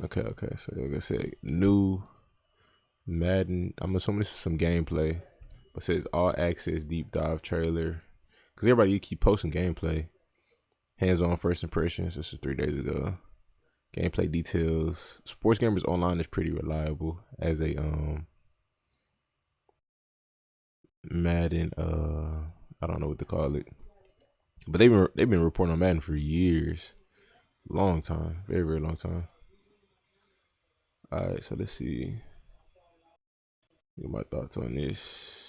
Okay. So like I said, new Madden. I'm assuming this is some gameplay, but it says all access deep dive trailer. Cause everybody keep posting gameplay, hands-on first impressions. This is 3 days ago. Gameplay details. Sports Gamers Online is pretty reliable as a Madden. I don't know what to call it, but they've been reporting on Madden for years, long time, very long time. All right, so let's see. Get my thoughts on this.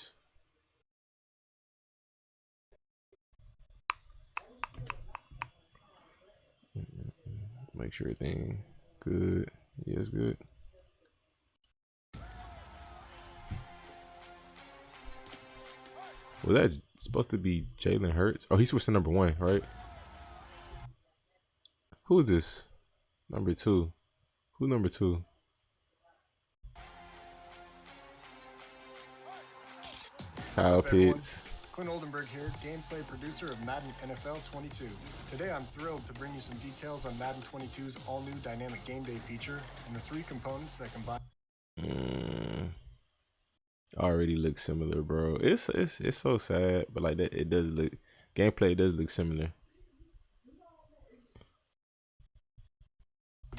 Make sure everything good. Yeah, it's good. Was that supposed to be Jalen Hurts? Oh, he switched to number 1, right? Who is this? Number 2. Who number 2? Kyle Pitts. Clint Oldenburg here, gameplay producer of Madden NFL 22. Today I'm thrilled to bring you some details on Madden 22's all-new dynamic game day feature and the 3 components that combine. Already looks similar, bro. It's so sad, but like that, it does look. Gameplay does look similar.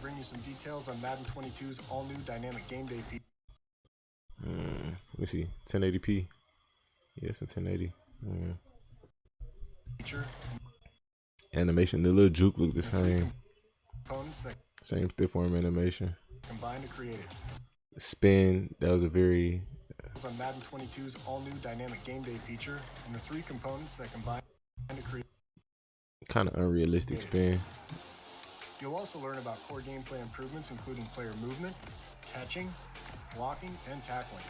Bring you some details on Madden 22's all-new dynamic game day feature. Let me see, 1080p. Yes, in 1080. Feature. Animation, the little juke look the same. Components that Same stiff arm animation. combine to create it. Spin, that was a very On Madden 22's all-new dynamic game day feature and the 3 components that combine to create. kind of unrealistic spin. You'll also learn about core gameplay improvements, including player movement, catching, blocking, and tackling.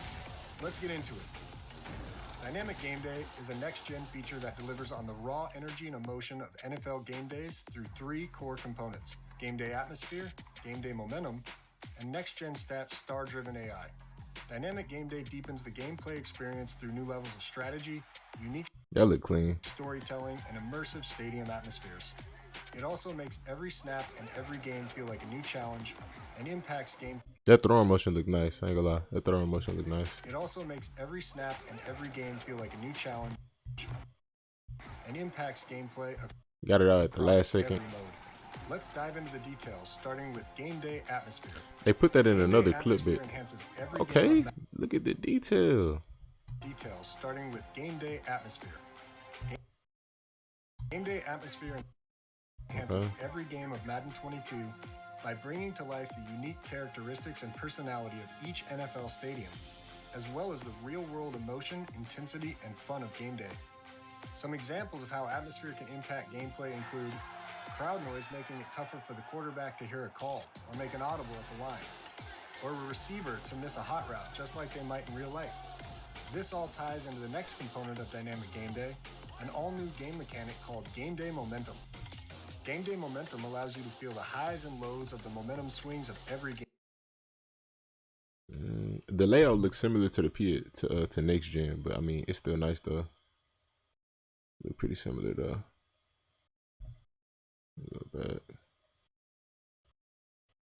Let's get into it. Dynamic Game Day is a next-gen feature that delivers on the raw energy and emotion of NFL game days through 3 core components: Game Day Atmosphere, Game Day Momentum, and next-gen stats star-driven AI. Dynamic Game Day deepens the gameplay experience through new levels of strategy, unique That look clean. storytelling, and immersive stadium atmospheres. It also makes every snap and every game feel like a new challenge and impacts game. That throwing motion look nice. I ain't gonna lie. That throwing motion look nice. It also makes every snap and every game feel like a new challenge and impacts gameplay. Got it out at the last second. Let's dive into the details, starting with Game Day Atmosphere. They put that in Game another Day clip Atmosphere bit. enhances every Okay, game of look at the detail. details, starting with Game Day Atmosphere. Game Day Atmosphere enhances every game of Madden 22 by bringing to life the unique characteristics and personality of each NFL stadium, as well as the real-world emotion, intensity, and fun of game day. Some examples of how atmosphere can impact gameplay include crowd noise making it tougher for the quarterback to hear a call or make an audible at the line, or a receiver to miss a hot route just like they might in real life. This all ties into the next component of Dynamic Game Day, an all-new game mechanic called Game Day Momentum. Game Day Momentum allows you to feel the highs and lows of the momentum swings of every game. The layout looks similar to the to next gen, but I mean it's still nice though. Look pretty similar though. A little bad.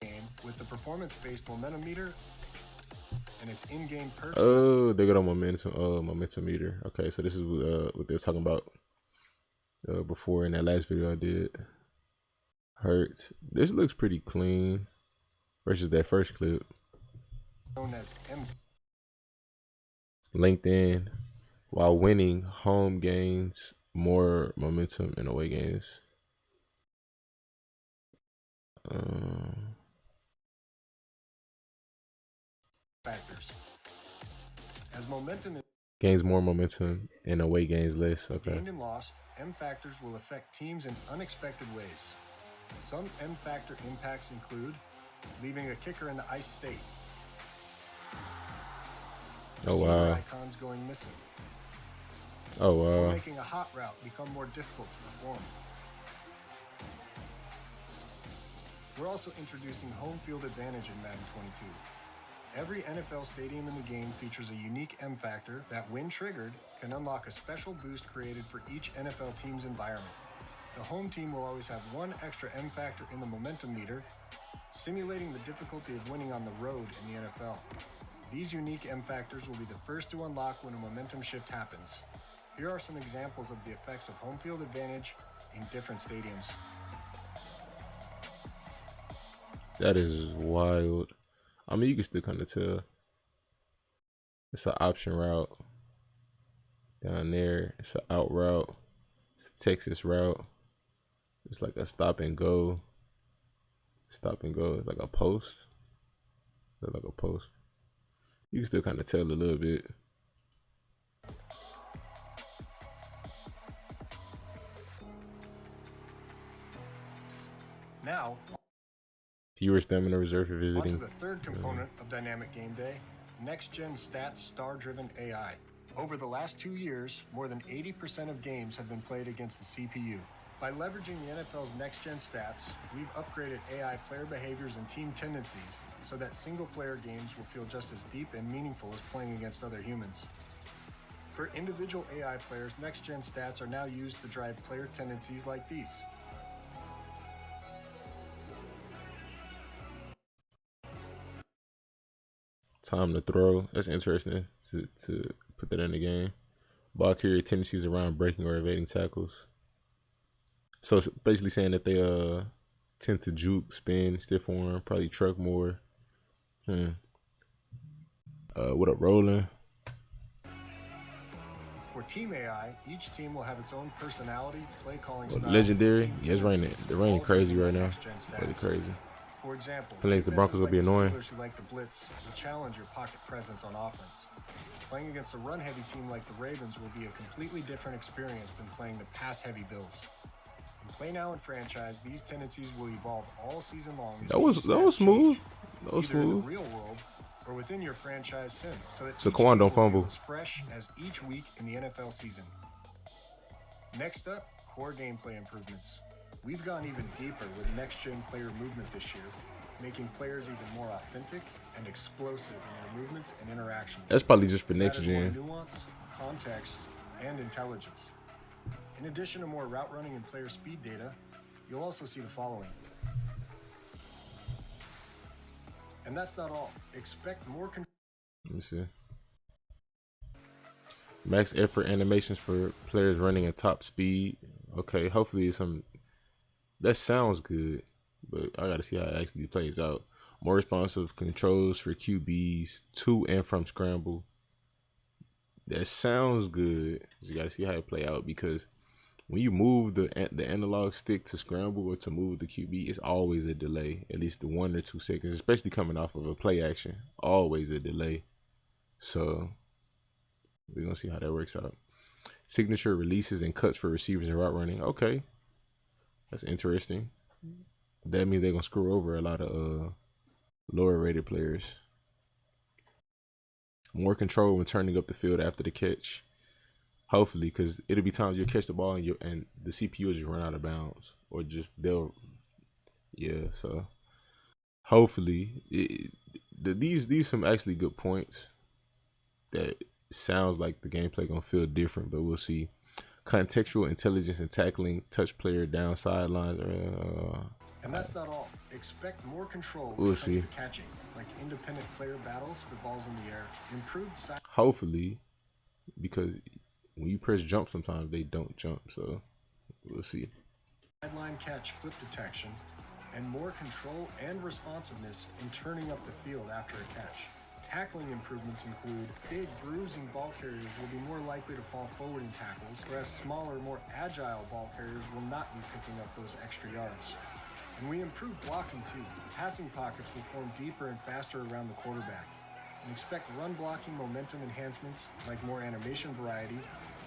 Game with the performance-based momentum meter and its in-game perks. Oh, they got a momentum meter. Okay, so this is what they're talking about before in that last video I did. Hurts. This looks pretty clean versus that first clip. Known as M. LinkedIn, while winning home gains more momentum in away games. Factors. As momentum Gains more momentum in away gains less. Okay. gained and lost, M factors will affect teams in unexpected ways. Some M factor impacts include leaving a kicker in the ice state. Oh Receiver wow. icons going missing. Oh Or wow. making a hot route become more difficult to perform. We're also introducing home field advantage in Madden 22. Every NFL stadium in the game features a unique M factor that, when triggered, can unlock a special boost created for each NFL team's environment. The home team will always have one extra M factor in the momentum meter. simulating the difficulty of winning on the road in the NFL. These unique M factors will be the first to unlock when a momentum shift happens. Here are some examples of the effects of home field advantage in different stadiums. That is wild. I mean, you can still kind of tell. It's an option route down there. It's an out route. It's a Texas route. It's like a stop and go. Stop and go. It's like a post. It's like a post. You can still kind of tell a little bit. Now, fewer stamina reserved for visiting. onto the third component of Dynamic Game Day, Next-Gen Stats Star-Driven AI. Over the last 2 years, more than 80% of games have been played against the CPU. By leveraging the NFL's Next-Gen Stats, we've upgraded AI player behaviors and team tendencies so that single-player games will feel just as deep and meaningful as playing against other humans. For individual AI players, Next-Gen Stats are now used to drive player tendencies like these. Time to throw. That's interesting to put that in the game. Ball carrier tendencies around breaking or evading tackles. So it's basically saying that they tend to juke, spin, stiff arm, probably truck more. What up, rolling? For Team AI, each team will have its own personality, play calling style. Legendary. Yeah, it's raining. The rain crazy right now. Really crazy. For example, I think the Broncos will be annoying. Steelers who like the blitz will challenge your pocket presence on offense. Playing against a run-heavy team like the Ravens will be a completely different experience than playing the pass-heavy Bills. In Play Now and Franchise, these tendencies will evolve all season long. That was smooth. That was either in smooth. the real world or within your franchise sim, so that Saquon don't fumble. as fresh as each week in the NFL season. Next up, core gameplay improvements. We've gone even deeper with next-gen player movement this year, making players even more authentic and explosive in their movements and interactions. That's probably just for next That is more gen. nuance, context, and intelligence. In addition to more route running and player speed data, you'll also see the following. And that's not all. Expect more Let me see. Max effort animations for players running at top speed. Okay, hopefully it's some. That sounds good, but I gotta see how it actually plays out. More responsive controls for QBs to and from scramble. That sounds good. You gotta see how it play out, because when you move the analog stick to scramble or to move the QB, it's always a delay, at least the 1 or 2 seconds, especially coming off of a play action. Always a delay. So we're gonna see how that works out. Signature releases and cuts for receivers and route running. Okay, that's interesting. That means they're gonna screw over a lot of lower rated players. More control when turning up the field after the catch. Hopefully, because it'll be times you'll catch the ball and the CPU will just run out of bounds, or just so hopefully these some actually good points that sounds like the gameplay gonna feel different, but we'll see. Contextual intelligence and tackling, touch player down sidelines. And that's not all. Expect more control when We'll it comes see. to catching, like independent player battles for balls in the air, improved side Hopefully, because when you press jump, sometimes they don't jump. So we'll see. sideline catch flip detection, and more control and responsiveness in turning up the field after a catch. Tackling improvements include big, bruising ball carriers will be more likely to fall forward in tackles, whereas smaller, more agile ball carriers will not be picking up those extra yards. And we improved blocking too. Passing pockets will form deeper and faster around the quarterback. And expect run blocking momentum enhancements like more animation variety,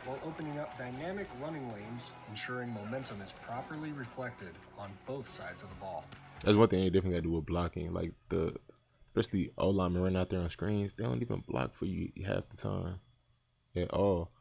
while opening up dynamic running lanes, ensuring momentum is properly reflected on both sides of the ball. That's one thing they definitely got to do with blocking. Like especially O-linemen running out there on screens, they don't even block for you half the time at all.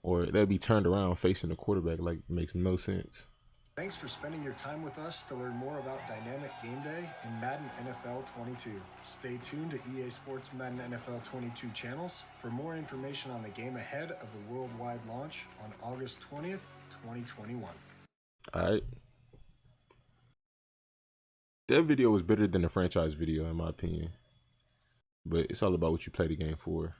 Or they'll be turned around facing the quarterback, like it makes no sense. Thanks for spending your time with us to learn more about Dynamic Game Day and Madden NFL 22. Stay tuned to EA Sports Madden NFL 22 channels for more information on the game ahead of the worldwide launch on August 20th, 2021. All right. That video was better than the franchise video, in my opinion. But it's all about what you play the game for.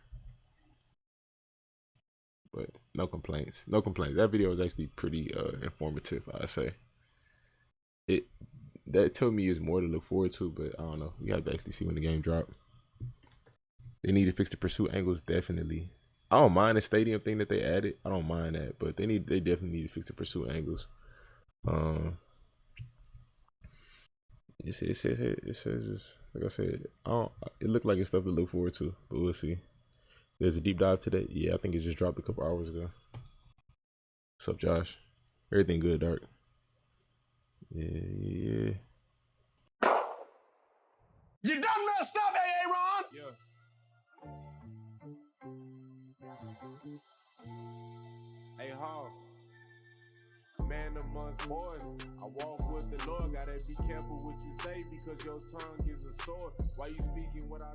But no complaints. No complaints. That video was actually pretty informative, I say. That told me is more to look forward to, but I don't know. We have to actually see when the game drop. They need to fix the pursuit angles, definitely. I don't mind the stadium thing that they added. I don't mind that, but they definitely need to fix the pursuit angles. It says like I said, it looked like it's stuff to look forward to, but we'll see. There's a deep dive today. Yeah, I think it just dropped a couple hours ago. What's up, Josh? Everything good, Dark? Yeah. You done messed up, Aaron. Yeah. Hey, Hall. Man amongst boys, I walk with the Lord. Gotta be careful what you say because your tongue is a sword. Why you speaking what I